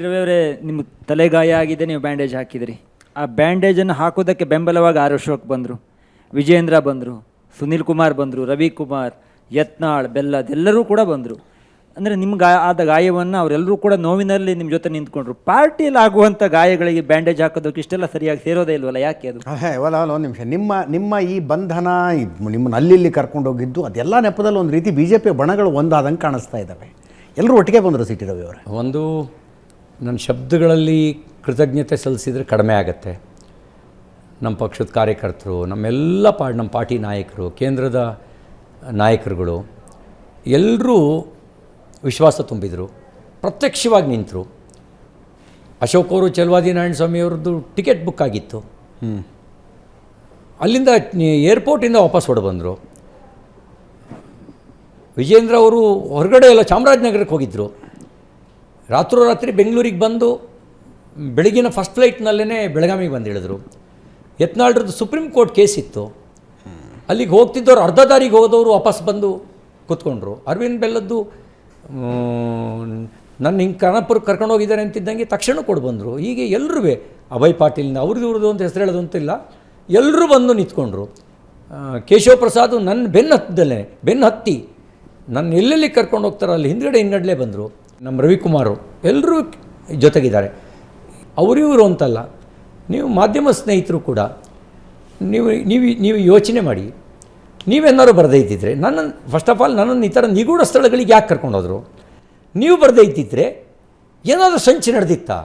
ರವಿಯವರೇ, ನಿಮ್ಮ ತಲೆಗಾಯ ಆಗಿದೆ, ನೀವು ಬ್ಯಾಂಡೇಜ್ ಹಾಕಿದಿರಿ. ಆ ಬ್ಯಾಂಡೇಜನ್ನು ಹಾಕೋದಕ್ಕೆ ಬೆಂಬಲವಾಗಿ ಆರ್ ಅಶೋಕ್ ಬಂದರು, ವಿಜೇಂದ್ರ ಬಂದರು, ಸುನಿಲ್ ಕುಮಾರ್ ಬಂದರು, ರವಿಕುಮಾರ್, ಯತ್ನಾಳ್, ಬೆಲ್ಲದ್ ಎಲ್ಲರೂ ಕೂಡ ಬಂದರು. ಅಂದರೆ ನಿಮ್ಗೆ ಆದ ಗಾಯವನ್ನು ಅವರೆಲ್ಲರೂ ಕೂಡ ನೋವಿನಲ್ಲಿ ನಿಮ್ಮ ಜೊತೆ ನಿಂತ್ಕೊಂಡ್ರು. ಪಾರ್ಟಿಯಲ್ಲಿ ಆಗುವಂಥ ಗಾಯಗಳಿಗೆ ಬ್ಯಾಂಡೇಜ್ ಹಾಕೋದಕ್ಕೆ ಇಷ್ಟೆಲ್ಲ ಸರಿಯಾಗಿ ಸೇರೋದೇ ಇಲ್ವಲ್ಲ, ಯಾಕೆ ಅದು? ಒಂದು ನಿಮಿಷ. ನಿಮ್ಮ ಈ ಬಂಧನ, ನಿಮ್ಮನ್ನು ಅಲ್ಲಿ ಕರ್ಕೊಂಡು ಹೋಗಿದ್ದು, ಅದೆಲ್ಲ ನೆಪದಲ್ಲಿ ಒಂದು ರೀತಿ BJP ಬಣಗಳು ಒಂದಾದಂಗೆ ಕಾಣಿಸ್ತಾ ಇದ್ದಾವೆ. ಎಲ್ಲರೂ ಒಟ್ಟಿಗೆ ಬಂದರು ಸಿ ಟಿ ರವಿ ಅವರೇ. ಒಂದು ನನ್ನ ಶಬ್ದಗಳಲ್ಲಿ ಕೃತಜ್ಞತೆ ಸಲ್ಲಿಸಿದರೆ ಕಡಿಮೆ ಆಗುತ್ತೆ. ನಮ್ಮ ಪಕ್ಷದ ಕಾರ್ಯಕರ್ತರು, ನಮ್ಮ ಪಾರ್ಟಿ ನಾಯಕರು, ಕೇಂದ್ರದ ನಾಯಕರುಗಳು ಎಲ್ಲರೂ ವಿಶ್ವಾಸ ತುಂಬಿದರು, ಪ್ರತ್ಯಕ್ಷವಾಗಿ ನಿಂತರು. ಅಶೋಕ್ ಅವರು, ಚಲವಾದಿ ನಾರಾಯಣ ಸ್ವಾಮಿ ಅವ್ರದ್ದು ಟಿಕೆಟ್ ಬುಕ್ ಆಗಿತ್ತು. ಅಲ್ಲಿಂದ ಏರ್ಪೋರ್ಟಿಂದ ವಾಪಸ್ ಹೊರಬಂದರು. ವಿಜೇಂದ್ರ ಅವರು ಹೊರಗಡೆ ಎಲ್ಲ ಚಾಮರಾಜನಗರಕ್ಕೆ ಹೋಗಿದ್ದರು. ರಾತ್ರೋರಾತ್ರಿ ಬೆಂಗಳೂರಿಗೆ ಬಂದು ಬೆಳಗಿನ ಫಸ್ಟ್ ಫ್ಲೈಟ್ನಲ್ಲೇ ಬೆಳಗಾವಿಗೆ ಬಂದು ಇಳಿದ್ರು. ಯತ್ನಾಳ್ರದ್ದು ಸುಪ್ರೀಂ ಕೋರ್ಟ್ ಕೇಸ್ ಇತ್ತು. ಅಲ್ಲಿಗೆ ಹೋಗ್ತಿದ್ದವ್ರು ಅರ್ಧ ದಾರಿಗೆ ಹೋದವರು ವಾಪಸ್ ಬಂದು ಕೂತ್ಕೊಂಡ್ರು. ಅರವಿಂದ್ ಬೆಲ್ಲದ್ದು ನನ್ನ ಹಿಂಗೆ ಕರ್ನಾಪುರಕ್ಕೆ ಕರ್ಕೊಂಡು ಹೋಗಿದ್ದಾರೆ ಅಂತಿದ್ದಂಗೆ ತಕ್ಷಣ ಕೊಡು ಬಂದರು. ಹೀಗೆ ಎಲ್ಲರೂ ಅಭಯ್ ಪಾಟೀಲಿಂದ ಅವ್ರದ್ದು ಅಂತ ಹೆಸರು ಹೇಳೋದು ಅಂತಿಲ್ಲ, ಎಲ್ಲರೂ ಬಂದು ನಿಂತ್ಕೊಂಡ್ರು. ಕೇಶವ ಪ್ರಸಾದ್ ನನ್ನ ಬೆನ್ನು ಹತ್ತಿ ನನ್ನ ಎಲ್ಲೆಲ್ಲಿ ಕರ್ಕೊಂಡು ಹೋಗ್ತಾರೋ ಅಲ್ಲಿ ಹಿಂದ್ಗಡೆ ಬಂದರು. ನಮ್ಮ ರವಿಕುಮಾರು ಎಲ್ಲರೂ ಜೊತೆಗಿದ್ದಾರೆ. ಅವರಿವರು ಅಂತಲ್ಲ, ನೀವು ಮಾಧ್ಯಮ ಸ್ನೇಹಿತರು ಕೂಡ ನೀವು ಯೋಚನೆ ಮಾಡಿ. ನೀವೇನಾದ್ರು ಬರದೇ ಇದ್ದಿದ್ರೆ ಫಸ್ಟ್ ಆಫ್ ಆಲ್ ನನ್ನನ್ನು ಈ ಥರ ನಿಗೂಢ ಸ್ಥಳಗಳಿಗೆ ಯಾಕೆ ಕರ್ಕೊಂಡೋದ್ರು? ನೀವು ಬರದೇ ಇದ್ದಿದ್ದರೆ ಏನಾದರೂ ಸಂಚು ನಡೆದಿತ್ತಾ?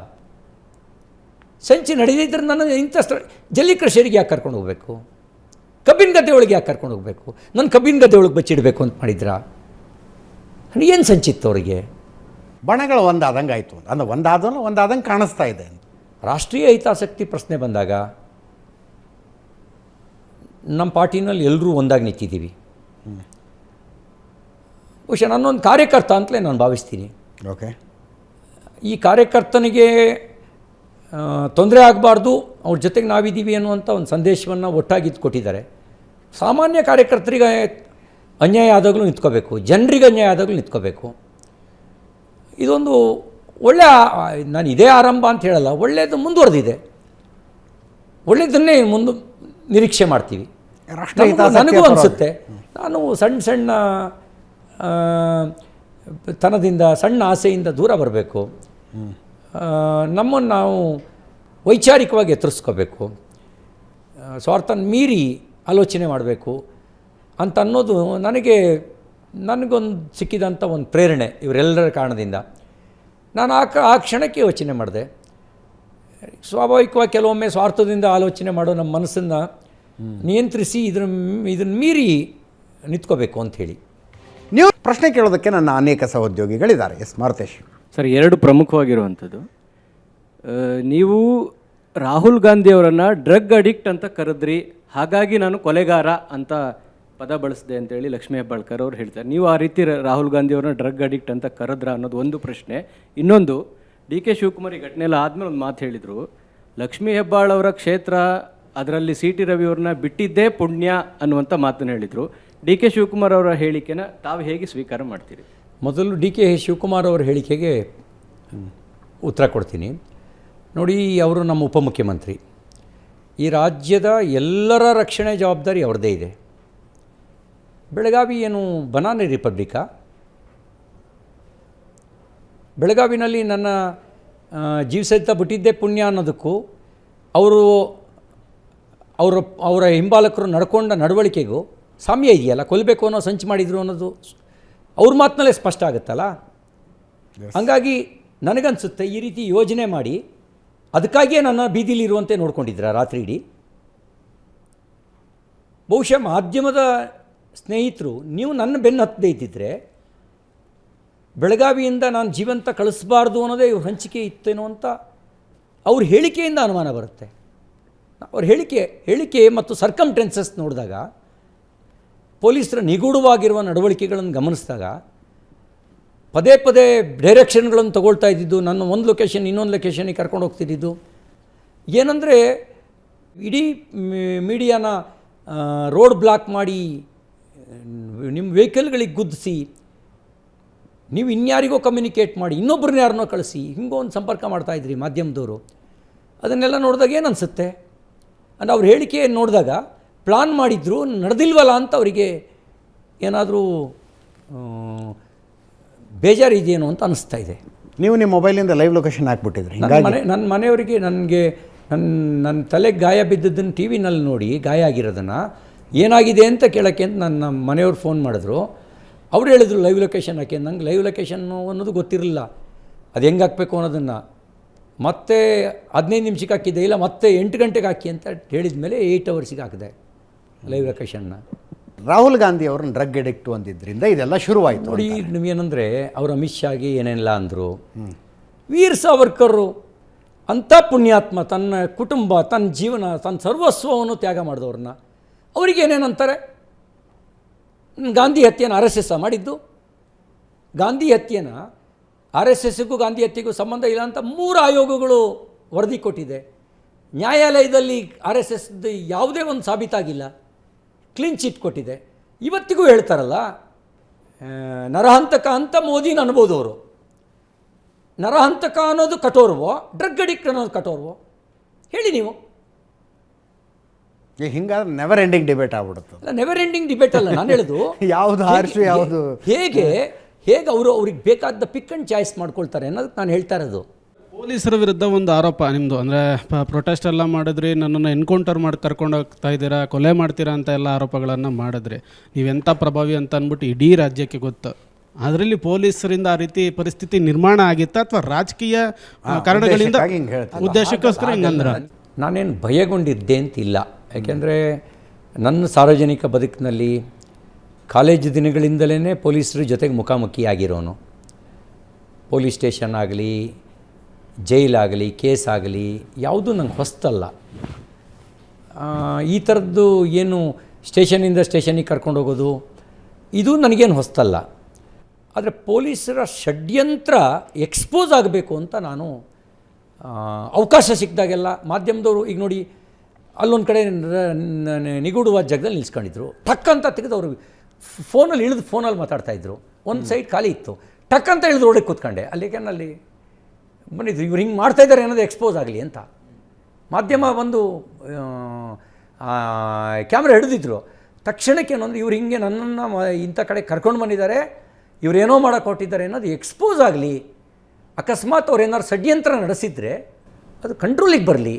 ಸಂಚು ನಡೆದಿದ್ದರೆ ನನ್ನ ಇಂಥ ಸ್ಥಳ ಜಲ್ಲಿಕೃಷಿಯರಿಗೆ ಯಾಕೆ ಕರ್ಕೊಂಡು ಹೋಗಬೇಕು? ಕಬ್ಬಿನ ಗದ್ದೆ ಒಳಗೆ ಯಾಕೆ ಕರ್ಕೊಂಡು ಹೋಗಬೇಕು? ನನ್ನ ಕಬ್ಬಿನ ಗದ್ದೆ ಒಳಗೆ ಬಚ್ಚಿಡಬೇಕು ಅಂತ ಮಾಡಿದ್ರಾ? ಏನು ಸಂಚಿತ್ತು ಅವರಿಗೆ? ಬಣಗಳು ಒಂದಾದಂಗೆ ಆಯಿತು, ಅಂದರೆ ಒಂದಾದಂಗೆ ಕಾಣಿಸ್ತಾ ಇದೆ. ರಾಷ್ಟ್ರೀಯ ಹಿತಾಸಕ್ತಿ ಪ್ರಶ್ನೆ ಬಂದಾಗ ನಮ್ಮ ಪಾರ್ಟಿನಲ್ಲಿ ಎಲ್ಲರೂ ಒಂದಾಗಿ ನಿಂತಿದ್ದೀವಿ. ಬಹುಶಃ ನಾನೊಂದು ಕಾರ್ಯಕರ್ತ ಅಂತಲೇ ನಾನು ಭಾವಿಸ್ತೀನಿ. ಓಕೆ, ಈ ಕಾರ್ಯಕರ್ತನಿಗೆ ತೊಂದರೆ ಆಗಬಾರ್ದು, ಅವ್ರ ಜೊತೆಗೆ ನಾವಿದ್ದೀವಿ ಅನ್ನುವಂಥ ಒಂದು ಸಂದೇಶವನ್ನು ಒಟ್ಟಾಗಿದ್ದು ಕೊಟ್ಟಿದ್ದಾರೆ. ಸಾಮಾನ್ಯ ಕಾರ್ಯಕರ್ತರಿಗೆ ಅನ್ಯಾಯ ಆದಾಗಲೂ ನಿಂತ್ಕೋಬೇಕು, ಜನರಿಗೆ ಅನ್ಯಾಯ ಆದಾಗಲೂ ನಿಂತ್ಕೋಬೇಕು. ಇದೊಂದು ಒಳ್ಳೆಯ, ನಾನು ಇದೇ ಆರಂಭ ಅಂತ ಹೇಳಲ್ಲ, ಒಳ್ಳೆಯದು ಮುಂದುವರೆದಿದೆ. ಒಳ್ಳೆಯದನ್ನೇ ನಿರೀಕ್ಷೆ ಮಾಡ್ತೀವಿ. ನನಗೂ ಅನಿಸುತ್ತೆ, ನಾನು ಸಣ್ಣ ತನದಿಂದ, ಸಣ್ಣ ಆಸೆಯಿಂದ ದೂರ ಬರಬೇಕು. ನಮ್ಮನ್ನು ನಾವು ವೈಚಾರಿಕವಾಗಿ ಎತ್ತರಿಸ್ಕೋಬೇಕು, ಸ್ವಾರ್ಥನ ಮೀರಿ ಆಲೋಚನೆ ಮಾಡಬೇಕು ಅಂತ ಅನ್ನೋದು ನನಗೊಂದು ಸಿಕ್ಕಿದಂಥ ಒಂದು ಪ್ರೇರಣೆ ಇವರೆಲ್ಲರ ಕಾರಣದಿಂದ. ನಾನು ಆ ಕ್ಷಣಕ್ಕೆ ಯೋಚನೆ ಮಾಡಿದೆ. ಸ್ವಾಭಾವಿಕವಾಗಿ ಕೆಲವೊಮ್ಮೆ ಸ್ವಾರ್ಥದಿಂದ ಆಲೋಚನೆ ಮಾಡೋ ನಮ್ಮ ಮನಸ್ಸನ್ನು ನಿಯಂತ್ರಿಸಿ ಇದನ್ನು ಮೀರಿ ನಿಂತ್ಕೋಬೇಕು ಅಂಥೇಳಿ. ನೀವು ಪ್ರಶ್ನೆ ಕೇಳೋದಕ್ಕೆ ನನ್ನ ಅನೇಕ ಸಹೋದ್ಯೋಗಿಗಳಿದ್ದಾರೆ. ಎಸ್ ಮಾರುತೇಶ್ ಸರ್, ಎರಡು ಪ್ರಮುಖವಾಗಿರುವಂಥದ್ದು, ನೀವು ರಾಹುಲ್ ಗಾಂಧಿಯವರನ್ನು ಡ್ರಗ್ ಅಡಿಕ್ಟ್ ಅಂತ ಕರೆದ್ರಿ, ಹಾಗಾಗಿ ನಾನು ಕೊಲೆಗಾರ ಅಂತ ಪದ ಬಳಸಿದೆ ಅಂತೇಳಿ ಲಕ್ಷ್ಮೀ ಹೆಬ್ಬಾಳ್ಕರ್ ಅವರು ಹೇಳ್ತಾರೆ. ನೀವು ಆ ರೀತಿ ರಾಹುಲ್ ಗಾಂಧಿಯವ್ರನ್ನ ಡ್ರಗ್ ಅಡಿಕ್ಟ್ ಅಂತ ಕರೆದ್ರ ಅನ್ನೋದು ಒಂದು ಪ್ರಶ್ನೆ. ಇನ್ನೊಂದು, DK ಶಿವಕುಮಾರ್ ಈ ಘಟನೆ ಎಲ್ಲ ಆದಮೇಲೆ ಒಂದು ಮಾತು ಹೇಳಿದರು, ಲಕ್ಷ್ಮೀ ಹೆಬ್ಬಾಳ್ ಅವರ ಕ್ಷೇತ್ರ, ಅದರಲ್ಲಿ CT ರವಿ ಅವ್ರನ್ನ ಬಿಟ್ಟಿದ್ದೇ ಪುಣ್ಯ ಅನ್ನುವಂಥ ಮಾತನ್ನು ಹೇಳಿದರು. DK ಶಿವಕುಮಾರ್ ಅವರ ಹೇಳಿಕೆನ ತಾವು ಹೇಗೆ ಸ್ವೀಕಾರ ಮಾಡ್ತೀರಿ? ಮೊದಲು DK ಶಿವಕುಮಾರ್ ಅವರ ಹೇಳಿಕೆಗೆ ಉತ್ತರ ಕೊಡ್ತೀನಿ. ನೋಡಿ, ಅವರು ನಮ್ಮ ಉಪಮುಖ್ಯಮಂತ್ರಿ. ಈ ರಾಜ್ಯದ ಎಲ್ಲರ ರಕ್ಷಣೆ ಜವಾಬ್ದಾರಿ ಅವ್ರದ್ದೇ ಇದೆ. ಬೆಳಗಾವಿ ಏನು ಬನಾನೆ ರಿಪಬ್ಲಿಕಾ? ಬೆಳಗಾವಿನಲ್ಲಿ ನನ್ನ ಜೀವಸಹಿತ ಬಿಟ್ಟಿದ್ದೇ ಪುಣ್ಯ ಅನ್ನೋದಕ್ಕೂ ಅವರ ಹಿಂಬಾಲಕರು ನಡ್ಕೊಂಡ ನಡವಳಿಕೆಗೂ ಸಾಮ್ಯ ಇದೆಯಲ್ಲ. ಕೊಲ್ಲಬೇಕು ಅನ್ನೋ ಸಂಚು ಮಾಡಿದರು ಅನ್ನೋದು ಅವ್ರ ಮಾತಿನಲ್ಲೇ ಸ್ಪಷ್ಟ ಆಗುತ್ತಲ್ಲ. ಹಾಗಾಗಿ ನನಗನ್ಸುತ್ತೆ, ಈ ರೀತಿ ಯೋಜನೆ ಮಾಡಿ ಅದಕ್ಕಾಗಿಯೇ ನನ್ನ ಬೀದಿಲಿರುವಂತೆ ನೋಡ್ಕೊಂಡಿದ್ದೀರಾ ರಾತ್ರಿ ಇಡೀ. ಬಹುಶಃ ಮಾಧ್ಯಮದ ಸ್ನೇಹಿತರು ನೀವು ನನ್ನ ಬೆನ್ನು ಹತ್ತದೇ ಇದ್ದಿದ್ದರೆ ಬೆಳಗಾವಿಯಿಂದ ನಾನು ಜೀವಂತ ಕಳಿಸಬಾರ್ದು ಅನ್ನೋದೇ ಇವ್ರ ಹಂಚಿಕೆ ಇತ್ತೇನೋ ಅಂತ ಅವ್ರ ಹೇಳಿಕೆಯಿಂದ ಅನುಮಾನ ಬರುತ್ತೆ. ಅವ್ರ ಹೇಳಿಕೆ ಮತ್ತು ಸರ್ಕಮ್ಟೆನ್ಸಸ್ ನೋಡಿದಾಗ, ಪೊಲೀಸರ ನಿಗೂಢವಾಗಿರುವ ನಡವಳಿಕೆಗಳನ್ನು ಗಮನಿಸಿದಾಗ, ಪದೇ ಪದೇ ಡೈರೆಕ್ಷನ್ಗಳನ್ನು ತಗೊಳ್ತಾ ಇದ್ದಿದ್ದು, ನನ್ನ ಒಂದು ಲೊಕೇಶನ್ ಇನ್ನೊಂದು ಲೊಕೇಶನಿಗೆ ಕರ್ಕೊಂಡು ಹೋಗ್ತಿದ್ದಿದ್ದು, ಏನಂದರೆ ಇಡೀ ಮೀಡಿಯಾನ ರೋಡ್ ಬ್ಲಾಕ್ ಮಾಡಿ ನಿಮ್ಮ ವೆಹಿಕಲ್ಗಳಿಗೆ ಗುದ್ದಿಸಿ ನೀವು ಇನ್ಯಾರಿಗೋ ಕಮ್ಯುನಿಕೇಟ್ ಮಾಡಿ, ಇನ್ನೊಬ್ಬರನ್ನ ಯಾರನ್ನೋ ಕಳಿಸಿ, ಹಿಂಗೋ ಒಂದು ಸಂಪರ್ಕ ಮಾಡ್ತಾಯಿದ್ರಿ ಮಾಧ್ಯಮದವರು. ಅದನ್ನೆಲ್ಲ ನೋಡಿದಾಗ ಏನು ಅನಿಸುತ್ತೆ ಅಂದರೆ ಅವ್ರ ಹೇಳಿಕೆ ನೋಡಿದಾಗ ಪ್ಲಾನ್ ಮಾಡಿದ್ರು ನಡೆದಿಲ್ವಲ್ಲ ಅಂತ ಅವರಿಗೆ ಏನಾದರೂ ಬೇಜಾರಿದೆಯೇನೋ ಅಂತ ಅನಿಸ್ತಾ ಇದೆ. ನೀವು ನಿಮ್ಮ ಮೊಬೈಲಿಂದ ಲೈವ್ ಲೊಕೇಶನ್ ಹಾಕ್ಬಿಟ್ಟಿದ್ರಿ. ನನ್ನ ಮನೆಯವರಿಗೆ ನನಗೆ ನನ್ನ ತಲೆಗೆ ಗಾಯ ಬಿದ್ದದ್ದನ್ನು ಟಿ ವಿನಲ್ಲಿ ನೋಡಿ ಗಾಯ ಆಗಿರೋದನ್ನು ಏನಾಗಿದೆ ಅಂತ ಕೇಳೋಕ್ಕೆ ಅಂತ ನನ್ನ ಮನೆಯವ್ರು ಫೋನ್ ಮಾಡಿದ್ರು. ಅವ್ರು ಹೇಳಿದ್ರು ಲೈವ್ ಲೊಕೇಶನ್ ಹಾಕಿ. ನಂಗೆ ಲೈವ್ ಲೊಕೇಶನ್ನು ಅನ್ನೋದು ಗೊತ್ತಿರಲಿಲ್ಲ, ಅದು ಹೆಂಗೆ ಹಾಕಬೇಕು ಅನ್ನೋದನ್ನು. ಮತ್ತೆ 15 ನಿಮಿಷಕ್ಕೆ ಹಾಕಿದ್ದೆ, ಇಲ್ಲ ಮತ್ತೆ 8 ಗಂಟೆಗೆ ಹಾಕಿ ಅಂತ ಹೇಳಿದ ಮೇಲೆ 8 ಅವರ್ಸಿಗೆ ಹಾಕಿದೆ ಲೈವ್ ಲೊಕೇಶನ್ನ. ರಾಹುಲ್ ಗಾಂಧಿ ಅವ್ರನ್ನ ಡ್ರಗ್ ಅಡಿಕ್ಟು ಅಂದಿದ್ದರಿಂದ ಇದೆಲ್ಲ ಶುರುವಾಯಿತು. ನೋಡಿ ನೀವೇನಂದರೆ ಅವರು ಅಮಿತ್ ಶಾಗೆ ಏನೆಲ್ಲ ಅಂದರು. ವೀರ್ ಸಾವರ್ಕರು ಅಂಥ ಪುಣ್ಯಾತ್ಮ, ತನ್ನ ಕುಟುಂಬ, ತನ್ನ ಜೀವನ, ತನ್ನ ಸರ್ವಸ್ವವನ್ನು ತ್ಯಾಗ ಮಾಡಿದವ್ರನ್ನ ಅವರಿಗೇನೇನಂತಾರೆ? ಗಾಂಧಿ ಹತ್ಯೆನ RSS ಮಾಡಿದ್ದು? ಗಾಂಧಿ ಹತ್ಯೆನ RSSಗೂ ಗಾಂಧಿ ಹತ್ಯೆಗೂ ಸಂಬಂಧ ಇಲ್ಲ ಅಂತ 3 ಆಯೋಗಗಳು ವರದಿ ಕೊಟ್ಟಿದೆ. ನ್ಯಾಯಾಲಯದಲ್ಲಿ RSSದು ಯಾವುದೇ ಒಂದು ಸಾಬೀತಾಗಿಲ್ಲ, ಕ್ಲೀನ್ ಚಿಟ್ ಕೊಟ್ಟಿದೆ. ಇವತ್ತಿಗೂ ಹೇಳ್ತಾರಲ್ಲ, ನರಹಂತಕ ಅಂತ ಮೋದಿನ ಅನ್ಬೋದು ಅವರು. ನರಹಂತಕ ಅನ್ನೋದು ಕಠೋರವೋ, ಡ್ರಗ್ ಅಡಿಕ್ಟ್ ಅನ್ನೋದು ಕಠೋರವೋ ಹೇಳಿ ನೀವು? ಹಿಂಗಾದ್ರೆ ನೆವರ್ ಎಂಡಿಂಗ್ ಡಿಬೇಟ್ ಆಗ್ಬಿಡುತ್ತೆ. ಅಲ್ಲ, ನೆವರ್ ಎಂಡಿಂಗ್ ಡಿಬೇಟ್ ಅಲ್ಲ ನಾನು ಹೇಳೋದು. ಯಾವುದು ಹಾರ್ಶು ಯಾವುದು ಹೇಗೆ ಅವ್ರಿಗೆ ಬೇಕಾದ ಪಿಕ್ ಆ್ಯಂಡ್ ಚಾಯ್ಸ್ ಮಾಡ್ಕೊಳ್ತಾರೆ ಅನ್ನೋದಕ್ಕೆ ನಾನು ಹೇಳ್ತಾ ಇರೋದು. ಪೊಲೀಸರ ವಿರುದ್ಧ ಒಂದು ಆರೋಪ ನಿಮ್ಮದು, ಅಂದರೆ ಪ್ರೊಟೆಸ್ಟ್ ಎಲ್ಲ ಮಾಡಿದ್ರಿ, ನನ್ನನ್ನು ಎನ್ಕೌಂಟರ್ ಮಾಡಿ ಕರ್ಕೊಂಡು ಹೋಗ್ತಾ ಇದ್ದೀರಾ, ಕೊಲೆ ಮಾಡ್ತೀರಾ ಅಂತ ಎಲ್ಲ ಆರೋಪಗಳನ್ನು ಮಾಡಿದ್ರಿ. ನೀವೆಂಥ ಪ್ರಭಾವಿ ಅಂತ ಅಂದ್ಬಿಟ್ಟು ಇಡೀ ರಾಜ್ಯಕ್ಕೆ ಗೊತ್ತು. ಅದರಲ್ಲಿ ಪೊಲೀಸರಿಂದ ಆ ರೀತಿ ಪರಿಸ್ಥಿತಿ ನಿರ್ಮಾಣ ಆಗಿತ್ತಾ ಅಥವಾ ರಾಜಕೀಯ ಕಾರಣಗಳಿಂದ ಉದ್ದೇಶಕ್ಕೋಸ್ಕರ ಹಿಂಗಂದ್ರ? ನಾನೇನು ಭಯಗೊಂಡಿದ್ದೆ ಅಂತಿಲ್ಲ. ಯಾಕೆಂದರೆ ನನ್ನ ಸಾರ್ವಜನಿಕ ಬದುಕಿನಲ್ಲಿ ಕಾಲೇಜು ದಿನಗಳಿಂದಲೇ ಪೊಲೀಸರ ಜೊತೆಗೆ ಮುಖಾಮುಖಿ ಆಗಿರೋನು. ಪೊಲೀಸ್ ಸ್ಟೇಷನ್ ಆಗಲಿ, ಜೈಲಾಗಲಿ, ಕೇಸ್ ಆಗಲಿ ಯಾವುದೂ ನಂಗೆ ಹೊಸ್ತಲ್ಲ. ಈ ಥರದ್ದು ಏನು ಸ್ಟೇಷನಿಂದ ಸ್ಟೇಷನಿಗೆ ಕರ್ಕೊಂಡು ಹೋಗೋದು ಇದು ನನಗೇನು ಹೊಸ್ತಲ್ಲ. ಆದರೆ ಪೊಲೀಸರ ಷಡ್ಯಂತ್ರ ಎಕ್ಸ್ಪೋಸ್ ಆಗಬೇಕು ಅಂತ ನಾನು ಅವಕಾಶ ಸಿಕ್ಕಿದಾಗೆಲ್ಲ ಮಾಧ್ಯಮದವರು, ಈಗ ನೋಡಿ ಅಲ್ಲೊಂದು ಕಡೆ ನಿಗೂಢವಾದ ಜಾಗದಲ್ಲಿ ನಿಲ್ಸ್ಕೊಂಡಿದ್ರು, ಟಕ್ ಅಂತ ತೆಗೆದು ಅವರು ಫೋನಲ್ಲಿ ಇಳಿದು ಫೋನಲ್ಲಿ ಮಾತಾಡ್ತಾಯಿದ್ರು. ಒಂದು ಸೈಡ್ ಖಾಲಿ ಇತ್ತು, ಟಕ್ ಅಂತ ಇಳಿದು ರೋಡಿಗೆ ಕೂತ್ಕೊಂಡೆ. ಅಲ್ಲಿ ಅಲ್ಲಿ ಬಂದಿದ್ರು, ಇವ್ರು ಹಿಂಗೆ ಮಾಡ್ತಾಯಿದ್ದಾರೆ ಅನ್ನೋದು ಎಕ್ಸ್ಪೋಸ್ ಆಗಲಿ ಅಂತ. ಮಾಧ್ಯಮ ಬಂದು ಕ್ಯಾಮ್ರಾ ಹಿಡಿದಿದ್ರು. ತಕ್ಷಣಕ್ಕೆ ಏನೊಂದು ಇವ್ರು ಹಿಂಗೆ ನನ್ನನ್ನು ಇಂಥ ಕಡೆ ಕರ್ಕೊಂಡು ಬಂದಿದ್ದಾರೆ, ಇವರೇನೋ ಮಾಡೋಕೆ ಹೊಟ್ಟಿದ್ದಾರೆ ಅನ್ನೋದು ಎಕ್ಸ್ಪೋಸ್ ಆಗಲಿ. ಅಕಸ್ಮಾತ್ ಅವ್ರು ಏನಾದ್ರು ಷಡ್ಯಂತ್ರ ನಡೆಸಿದರೆ ಅದು ಕಂಟ್ರೋಲಿಗೆ ಬರಲಿ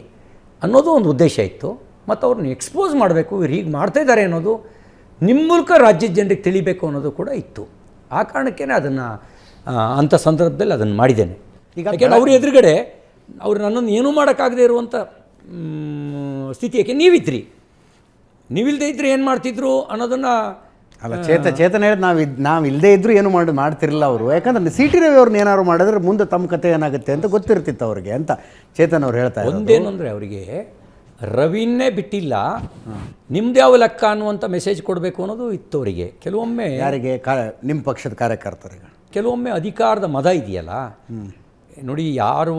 ಅನ್ನೋದು ಒಂದು ಉದ್ದೇಶ ಇತ್ತು. ಮತ್ತು ಅವ್ರನ್ನ ಎಕ್ಸ್ಪೋಸ್ ಮಾಡಬೇಕು, ಇವ್ರು ಹೀಗೆ ಮಾಡ್ತಾಯಿದ್ದಾರೆ ಅನ್ನೋದು ನಿಮ್ಮ ಮೂಲಕ ರಾಜ್ಯದ ಜನರಿಗೆ ತಿಳಿಬೇಕು ಅನ್ನೋದು ಕೂಡ ಇತ್ತು. ಆ ಕಾರಣಕ್ಕೇ ಅದನ್ನು ಅಂಥ ಸಂದರ್ಭದಲ್ಲಿ ಅದನ್ನು ಮಾಡಿದ್ದೇನೆ. ಯಾಕೆಂದರೆ ಅವ್ರ ಎದುರುಗಡೆ ಅವ್ರು ನನ್ನನ್ನು ಏನೂ ಮಾಡೋಕ್ಕಾಗದೇ ಇರುವಂಥ ಸ್ಥಿತಿ. ಯಾಕೆ ನೀವಿಲ್ಲದೆ ಇದ್ದರೆ ಏನು ಮಾಡ್ತಿದ್ರು ಅನ್ನೋದನ್ನು ಅಲ್ಲ, ಚೇತನ್ ಹೇಳಿದ್ ನಾವು ಇಲ್ಲದೇ ಇದ್ದರೂ ಏನು ಮಾಡ್ತಿರಲಿಲ್ಲ ಅವರು. ಯಾಕಂದ್ರೆ CT ರವಿ ಅವ್ರನ್ನ ಏನಾದ್ರು ಮಾಡಿದ್ರೆ ಮುಂದೆ ತಮ್ಮ ಕತೆ ಏನಾಗುತ್ತೆ ಅಂತ ಗೊತ್ತಿರ್ತಿತ್ತು ಅವ್ರಿಗೆ ಅಂತ ಚೇತನ್ ಅವ್ರು ಹೇಳ್ತಾರೆ. ಒಂದೇನು ಅಂದರೆ ಅವರಿಗೆ ರವಿನೇ ಬಿಟ್ಟಿಲ್ಲ, ನಿಮ್ದು ಯಾವ ಲೆಕ್ಕ ಅನ್ನುವಂಥ ಮೆಸೇಜ್ ಕೊಡಬೇಕು ಅನ್ನೋದು ಇತ್ತು ಅವರಿಗೆ. ಕೆಲವೊಮ್ಮೆ ಯಾರಿಗೆ ನಿಮ್ಮ ಪಕ್ಷದ ಕಾರ್ಯಕರ್ತರಿಗೆ ಕೆಲವೊಮ್ಮೆ ಅಧಿಕಾರದ ಮದ ಇದೆಯಲ್ಲ ನೋಡಿ, ಯಾರು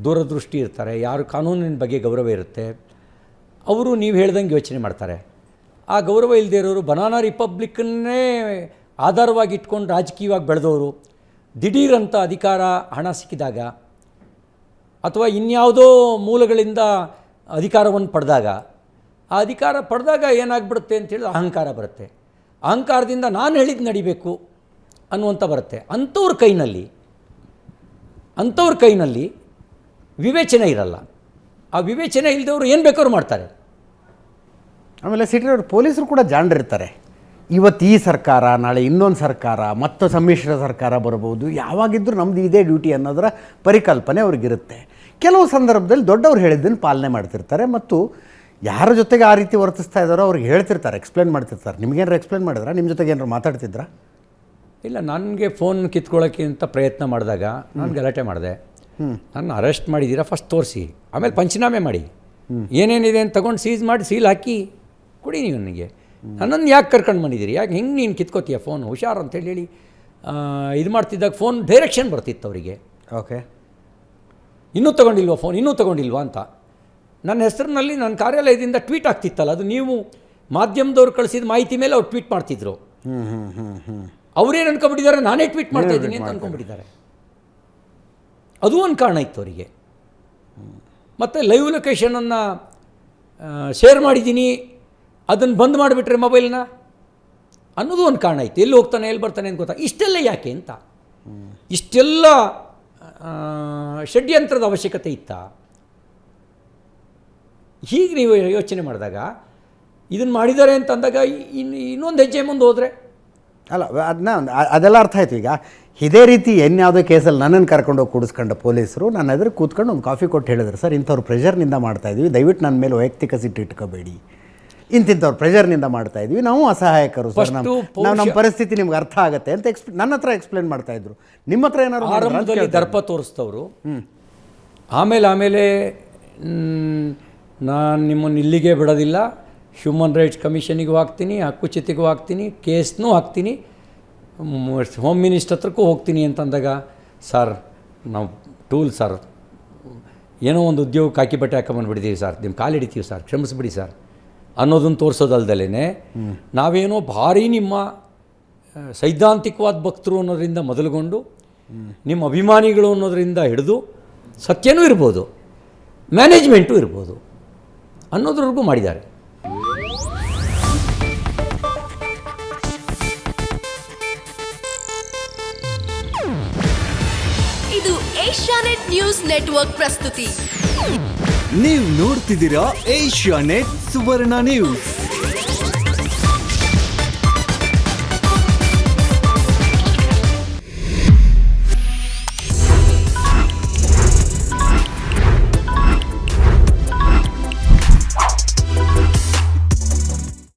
ದೂರದೃಷ್ಟಿ ಇರ್ತಾರೆ, ಯಾರು ಕಾನೂನಿನ ಬಗ್ಗೆ ಗೌರವ ಇರುತ್ತೆ, ಅವರು ನೀವು ಹೇಳ್ದಂಗೆ ಯೋಚನೆ ಮಾಡ್ತಾರೆ. ಆ ಗೌರವ ಇಲ್ಲದೆ ಇರೋರು ಬನಾನಾ ರಿಪಬ್ಲಿಕ್ಕನ್ನೇ ಆಧಾರವಾಗಿ ಇಟ್ಕೊಂಡು ರಾಜಕೀಯವಾಗಿ ಬೆಳೆದವರು ದಿಢೀರಂಥ ಅಧಿಕಾರ ಹಣ ಸಿಕ್ಕಿದಾಗ ಅಥವಾ ಇನ್ಯಾವುದೋ ಮೂಲಗಳಿಂದ ಅಧಿಕಾರವನ್ನು ಪಡೆದಾಗ, ಆ ಅಧಿಕಾರ ಪಡೆದಾಗ ಏನಾಗ್ಬಿಡುತ್ತೆ ಅಂತೇಳಿ ಅಹಂಕಾರ ಬರುತ್ತೆ. ಅಹಂಕಾರದಿಂದ ನಾನು ಹೇಳಿದ್ದು ನಡಿಬೇಕು ಅನ್ನುವಂಥ ಬರುತ್ತೆ. ಅಂಥವ್ರ ಕೈನಲ್ಲಿ ವಿವೇಚನೆ ಇರಲ್ಲ. ಆ ವಿವೇಚನೆ ಇಲ್ಲದವರು ಏನು ಬೇಕಾದ್ರೂ ಮಾಡ್ತಾರೆ. ಆಮೇಲೆ CT ರವಿ ಪೊಲೀಸರು ಕೂಡ ಜಾಣರಿರ್ತಾರೆ. ಇವತ್ತು ಈ ಸರ್ಕಾರ, ನಾಳೆ ಇನ್ನೊಂದು ಸರ್ಕಾರ, ಮತ್ತು ಸಮ್ಮಿಶ್ರ ಸರ್ಕಾರ ಬರ್ಬೋದು, ಯಾವಾಗಿದ್ದರೂ ನಮ್ಮದು ಇದೇ ಡ್ಯೂಟಿ ಅನ್ನೋದರ ಪರಿಕಲ್ಪನೆ ಅವ್ರಿಗಿರುತ್ತೆ. ಕೆಲವು ಸಂದರ್ಭದಲ್ಲಿ ದೊಡ್ಡವ್ರು ಹೇಳಿದ್ದನ್ನು ಪಾಲನೆ ಮಾಡ್ತಿರ್ತಾರೆ ಮತ್ತು ಯಾರ ಜೊತೆಗೆ ಆ ರೀತಿ ವರ್ತಿಸ್ತಾ ಇದ್ದಾರೋ ಅವ್ರಿಗೆ ಹೇಳ್ತಿರ್ತಾರೆ, ಎಕ್ಸ್ಪ್ಲೇನ್ ಮಾಡ್ತಿರ್ತಾರೆ. ನಿಮಗೇನಾರು ಎಕ್ಸ್ಪ್ಲೇನ್ ಮಾಡಿದ್ರಾ? ನಿಮ್ಮ ಜೊತೆಗೆ ಏನಾರು ಮಾತಾಡ್ತಿದ್ರಾ? ಇಲ್ಲ, ನನಗೆ ಫೋನ್ ಕಿತ್ಕೊಳ್ಳೋಕ್ಕೆ ಅಂತ ಪ್ರಯತ್ನ ಮಾಡಿದಾಗ ನಾನು ಗಲಾಟೆ ಮಾಡಿದೆ. ನನ್ನ ಅರೆಸ್ಟ್ ಮಾಡಿದ್ದೀರಾ ಫಸ್ಟ್ ತೋರಿಸಿ, ಆಮೇಲೆ ಪಂಚನಾಮೆ ಮಾಡಿ, ಏನೇನಿದೆ ಅಂತ ತೊಗೊಂಡು ಸೀಸ್ ಮಾಡಿ ಸೀಲ್ ಹಾಕಿ ಕೊಡಿ. ನೀವು ನನಗೆ ನನ್ನನ್ನು ಯಾಕೆ ಕರ್ಕೊಂಡು ಬಂದಿದ್ದೀರಿ, ಯಾಕೆ ಹಿಂಗೆ ನೀನು ಕಿತ್ಕೋತೀಯ ಫೋನ್, ಹುಷಾರು ಅಂತೇಳಿ ಹೇಳಿ ಇದು ಮಾಡ್ತಿದ್ದಾಗ ಫೋನ್ ಡೈರೆಕ್ಷನ್ ಬರ್ತಿತ್ತು ಅವರಿಗೆ. ಓಕೆ, ಇನ್ನೂ ತೊಗೊಂಡಿಲ್ವಾ ಅಂತ. ನನ್ನ ಹೆಸರಿನಲ್ಲಿ ನನ್ನ ಕಾರ್ಯಾಲಯದಿಂದ ಟ್ವೀಟ್ ಆಗ್ತಿತ್ತಲ್ಲ, ಅದು ನೀವು ಮಾಧ್ಯಮದವ್ರು ಕಳಿಸಿದ ಮಾಹಿತಿ ಮೇಲೆ ಅವ್ರು ಟ್ವೀಟ್ ಮಾಡ್ತಿದ್ರು. ಅವರೇನು ಅನ್ಕೊಂಡ್ಬಿಟ್ಟಿದ್ದಾರೆ, ನಾನೇ ಟ್ವೀಟ್ ಮಾಡ್ತಾ ಇದ್ದೀನಿ ಅಂತ ಅನ್ಕೊಂಡ್ಬಿಟ್ಟಿದ್ದಾರೆ. ಅದು ಒಂದು ಕಾರಣ ಇತ್ತು ಅವರಿಗೆ. ಮತ್ತು ಲೈವ್ ಲೊಕೇಶನನ್ನು ಶೇರ್ ಮಾಡಿದ್ದೀನಿ, ಅದನ್ನು ಬಂದ್ ಮಾಡಿಬಿಟ್ರೆ ಮೊಬೈಲ್ನ ಅನ್ನೋದು ಒಂದು ಕಾರಣ ಇತ್ತು. ಎಲ್ಲಿ ಹೋಗ್ತಾನೆ ಎಲ್ಲಿ ಬರ್ತಾನೆ ಅಂತ ಗೊತ್ತಾ. ಇಷ್ಟೆಲ್ಲ ಯಾಕೆ ಅಂತ, ಇಷ್ಟೆಲ್ಲ ಷಡ್ಯಂತ್ರದ ಅವಶ್ಯಕತೆ ಇತ್ತಾ? ಹೀಗೆ ನೀವು ಯೋಚನೆ ಮಾಡಿದಾಗ ಇದನ್ನು ಮಾಡಿದ್ದಾರೆ ಅಂತ ಅಂದಾಗ ಇನ್ನೊಂದು ಹೆಜ್ಜೆ ಮುಂದೆ ಹೋದರೆ ಅಲ್ಲ, ಅದೆಲ್ಲ ಅರ್ಥ ಆಯ್ತು. ಈಗ ಇದೇ ರೀತಿ ಇನ್ಯಾವುದೋ ಕೇಸಲ್ಲಿ ನನ್ನನ್ನು ಕರ್ಕೊಂಡೋಗಿ ಕೂಡಿಸ್ಕೊಂಡ ಪೊಲೀಸರು ನನ್ನ ಎದುರು ಕೂತ್ಕೊಂಡು ಒಂದು ಕಾಫಿ ಕೊಟ್ಟು ಹೇಳಿದ್ರು, ಸರ್ ಇಂಥವ್ರು ಪ್ರೆಷರ್ನಿಂದ ಮಾಡ್ತಾಯಿದ್ವಿ, ದಯವಿಟ್ಟು ನನ್ನ ಮೇಲೆ ವೈಯಕ್ತಿಕ ಸಿಟ್ಟು ಇಟ್ಕೋಬೇಡಿ, ಇಂತಿಂಥವ್ರು ಪ್ರೆಷರ್ನಿಂದ ಮಾಡ್ತಾಯಿದ್ವಿ, ನಾವು ಅಸಹಾಯಕರು ಸರ್, ನಮ್ಮ ಪರಿಸ್ಥಿತಿ ನಿಮ್ಗೆ ಅರ್ಥ ಆಗುತ್ತೆ ಅಂತ ನನ್ನ ಹತ್ರ ಎಕ್ಸ್ಪ್ಲೇನ್ ಮಾಡ್ತಾಯಿದ್ರು. ನಿಮ್ಮ ಹತ್ರ ಏನಾದ್ರು ಆರಂಭದಲ್ಲಿ ದರ್ಪ ತೋರಿಸ್ತವರು, ಆಮೇಲೆ ನಾನು ನಿಮ್ಮನ್ನು ಇಲ್ಲಿಗೆ ಬಿಡೋದಿಲ್ಲ, ಹ್ಯೂಮನ್ ರೈಟ್ಸ್ ಕಮಿಷನಿಗೂ ಹಾಕ್ತೀನಿ, ಹಕ್ಕುಚ್ಯುತಿಗೂ ಹಾಕ್ತೀನಿ, ಕೇಸ್ನೂ ಹಾಕ್ತೀನಿ, ಹೋಮ್ ಮಿನಿಸ್ಟರ್ ಹತ್ರಕ್ಕೂ ಹೋಗ್ತೀನಿ ಅಂತಂದಾಗ, ಸರ್ ನಾವು ಟೂಲ್ ಸರ್, ಏನೋ ಒಂದು ಉದ್ಯೋಗಕ್ಕೆ ಹಾಕಿ ಬಟ್ಟೆ ಹಾಕೊಂಬಂದುಬಿಟ್ಟಿದ್ದೀವಿ ಸರ್, ನಿಮ್ಮ ಕಾಲು ಹಿಡಿತೀವಿ ಸರ್, ಕ್ಷಮಿಸ್ಬಿಡಿ ಸರ್ ಅನ್ನೋದನ್ನು ತೋರಿಸೋದಲ್ದಲೇ ನಾವೇನೋ ಭಾರಿ ನಿಮ್ಮ ಸೈದ್ಧಾಂತಿಕವಾದ ಭಕ್ತರು ಅನ್ನೋದರಿಂದ ಮೊದಲುಗೊಂಡು ನಿಮ್ಮ ಅಭಿಮಾನಿಗಳು ಅನ್ನೋದರಿಂದ ಹಿಡಿದು ಸತ್ಯನೂ ಇರ್ಬೋದು, ಮ್ಯಾನೇಜ್ಮೆಂಟು ಇರ್ಬೋದು ಅನ್ನೋದ್ರವರೆಗೂ ಮಾಡಿದ್ದಾರೆ. ಇದು ಏಷ್ಯಾನೆಟ್ ನ್ಯೂಸ್ ನೆಟ್ವರ್ಕ್ ಪ್ರಸ್ತುತಿ. ನೀವು ನೋಡ್ತಿದ್ದೀರಾ ಏಷ್ಯಾನೆಟ್ ಸುವರ್ಣ ನ್ಯೂಸ್.